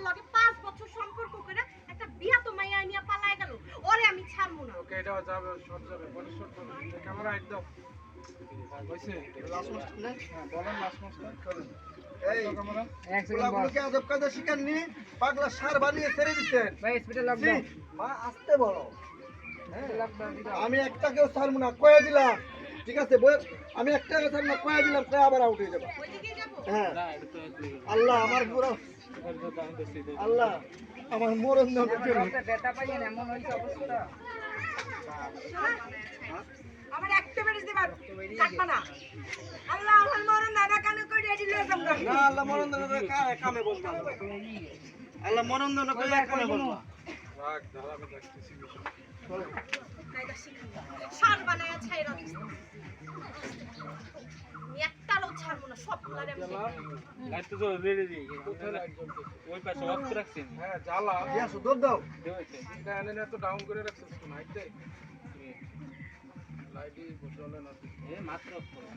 লগে 5 বছর সম্পর্ক করে একটা বিয়া তো মাইয়া নিয়ে পালায় গেল, ওরে আমি ছাড়বো না। ওকে এটা যাবে শর্ট যাবে বডি শর্ট করুন ক্যামেরা একদম কইছে লাস্ট মাস্টার না হ্যাঁ বলেন লাস্ট মাস্টার করেন এই ক্যামেরা এক সেকেন্ড বস কে আদব কায়দা শিখাননি পাগলা সার বানিয়ে ছেড়ে দিবেন ভাই স্পিডে লকডাউন মা আসতে বলো হ্যাঁ লকডাউন আমি একটাকেও ছাড়ব না কয়ে দিলাম ঠিক আছে আমি একটাকেও ছাড়ব না কয়ে দিলাম কয়ে আবার আউট হয়ে যাবে ওইদিকে যাব হ্যাঁ আল্লাহ আমার পুরো আল্লাহ আমার মরণ দাও বেটা পাই না এমন হইছে অবস্থা আমার একটা বেরিয়ে দিবার কাটবা না। আল্লাহ আমার মরণ দাদা কানে কই রেডি লয়ে যাম না। আল্লাহ মরণ দাও কামে বলবা আল্লাহ মরণ দাও কই কামে বলবা রাখ দাঁড়া আমি দেখতেছি কায়দা শিখাবো শান বানায়া ছাইরা দিস। আমি একটাও ছাড়বো না, সবগুলারে আমি লাইট তো রেডি দি ওই পাশে অফ রাখছেন হ্যাঁ জ্বালা দিয়া সুদর দাও এটা এনে তো ডাউন করে রাখছিস কোন হাইট দে লাইটই বসলে না এ মাত্র অফ করো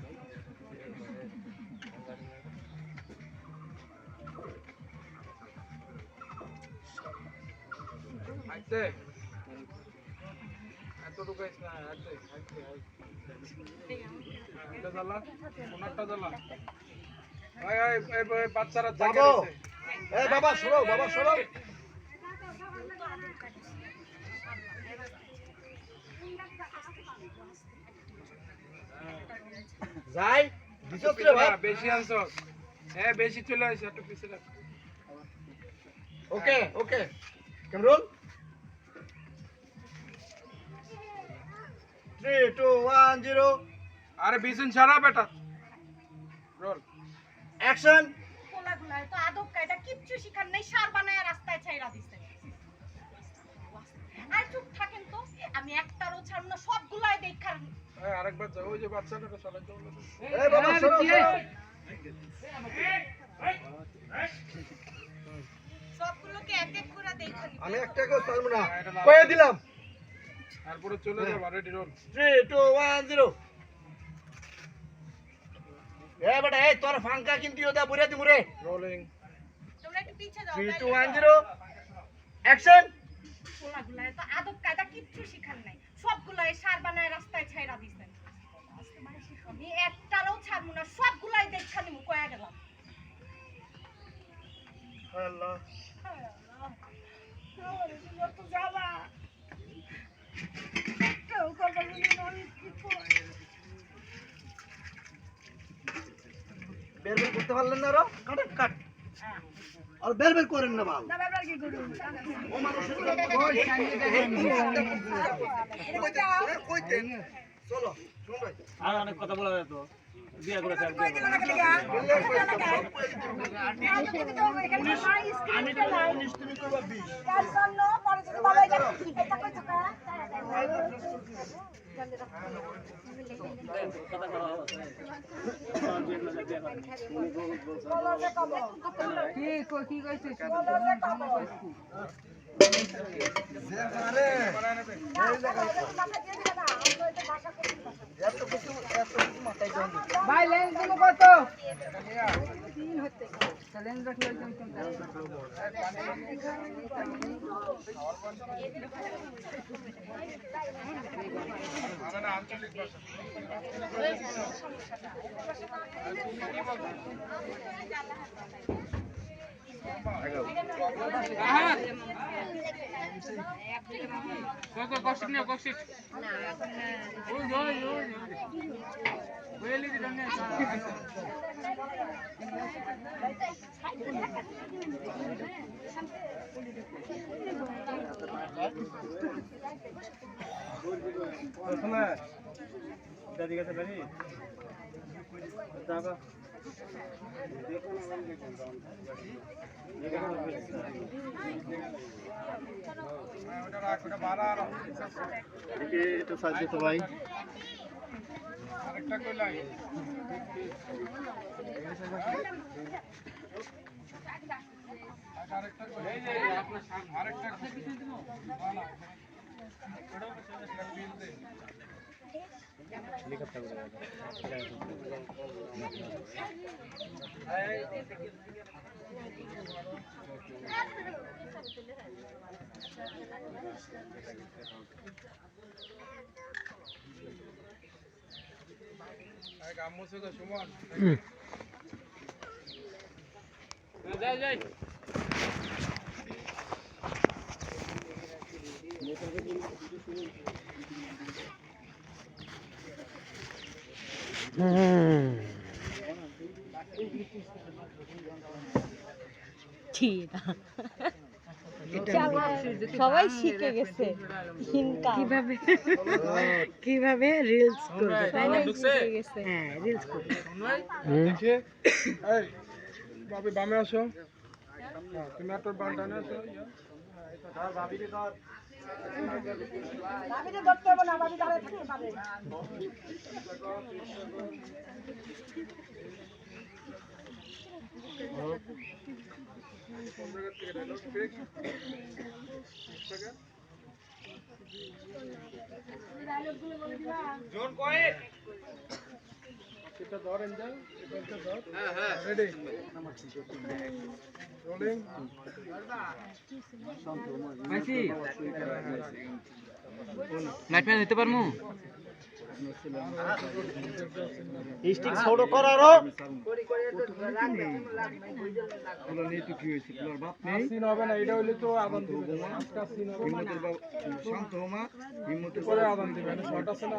হাইট দে এত ঢুকাইছ না হাইট দে এটা জ্বালা কোনটা জ্বালা এই বাচ্চারা জাগে আছে এই বাবা সরো যাই দিছস রে ভাই বেশি আনছস হ্যাঁ বেশি চলে আসে একটু পিছে রাখ ওকে ক্যামেরুল 3 2 1 0 আরে বিজন ছাড়া বেটা রোল অ্যাকশন। পোলাগুলায় তো আদব কায়দা কিচ্ছু শিখান নাই, শার বানায়া রাস্তায় ছাইরা দিছে। আর চুপ থাকেন তো, আমি একটারও ছাড়ব না, সবগুলাই দেখার। এই আরেকবার যাও ওই যে বাচ্চাটাকে সরাই দাও এই বাবা সরো সবগুলোকে এক এক করে দেখা নিব। আমি একটাকেও ছাড়ব না কয়ে দিলাম তারপরে চলে যাও রেডি রোল 3 2 1 0 এ বেটা এই তোর ফাঙ্কা কিন্তু ওদা বুড়ে দিমুরে রোলিং তোমরা একটু পিছে যাও। 3 2 1 0 অ্যাকশন। পোলাগুলায় তো আদব কায়দা কিচ্ছু শিখান নাই, সবগুলাই শার বানায়া রাস্তায় ছাইরা দিছে। আমি একটারও ছাড়ব না, সবগুলাই দেখা নিব, কয়া গেলাম। আল্লাহ তো যাবা কেউ কথা বলি না, আমি কি করব? বের করতে পারলেন না আরো কাট আর বের করেন না বাল না বাবার কি করব? ও মানুষের কইতেন চলো শুন ভাই আর অনেক কথা বলা যায় তো বিয়া করে স্যার কই দিলা নাকি লাগা? আমি তো 19 তুমি কইবা 20 কাল সামনে পরে যদি ভালো হয়ে যায় এটা কই থাকা কথা বলা কি কইছিস আরে এই এত কিছু মাথায় দাও ভাই লেন্স দিব কত 3 হতে লেন্স রাখলে আমরা আঞ্চলিক ভাষা কষ্ট নিয়ে কষ্ট ওই ওই ওই ওইলি দিন না শোনা দাদি কাছে দাদি দাদা একটু সাহায্য তো ভাই আরেকটা কইলাই আরেকটা কই এই যে আপনার আরেকটা না লিখতে হবে যাই যাই সবাই শিখে গেছে কিভাবে কিভাবে রিলস করবে তাই না শিখে গেছে হ্যাঁ রিলস করবে দেখে এই বাবি বামে আসো তুমি একটা বান্টানে আসো ভাবিকে ধরতে হবে না, ভাবি দাঁড়ায় থাকতে পারে। এটা ধর এঞ্জেল এটা ধর হ্যাঁ রেডি রোলিং মাইসি লাইট ম্যান দিতে পারমু স্টিক ছোট করারও সিন হবে না এটা হইলে তো আদান দিবে আজকা সিন হবে শান্ত হোমা হিম্মতের পরে আদান দিবে এটা শর্ট আছে না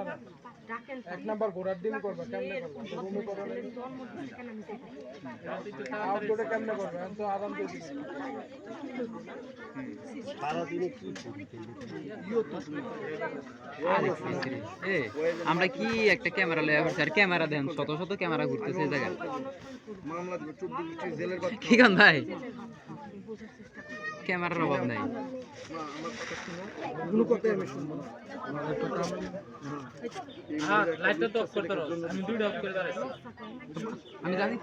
এক নাম্বার ঘোড়ার ডিম করবে কেমনে করবে রুমে করবে আউটডোরে কেমনে করবে এখন তো আদান দিয়ে দিবে আমরা কি একটা ক্যামেরা লয়ে আসছি আর ক্যামেরা দেন শত শত ক্যামেরা ঘুরতেছে এই জায়গায় মামলা দিবে 14 জেলের বাদ কি গান ভাই ক্যামেরার অভাব নাই কোনো কথা আমি শুনবো না লাইটটা তো অফ করতে আমি দুইটা অফ করে দাঁড়াইছি আমি জানি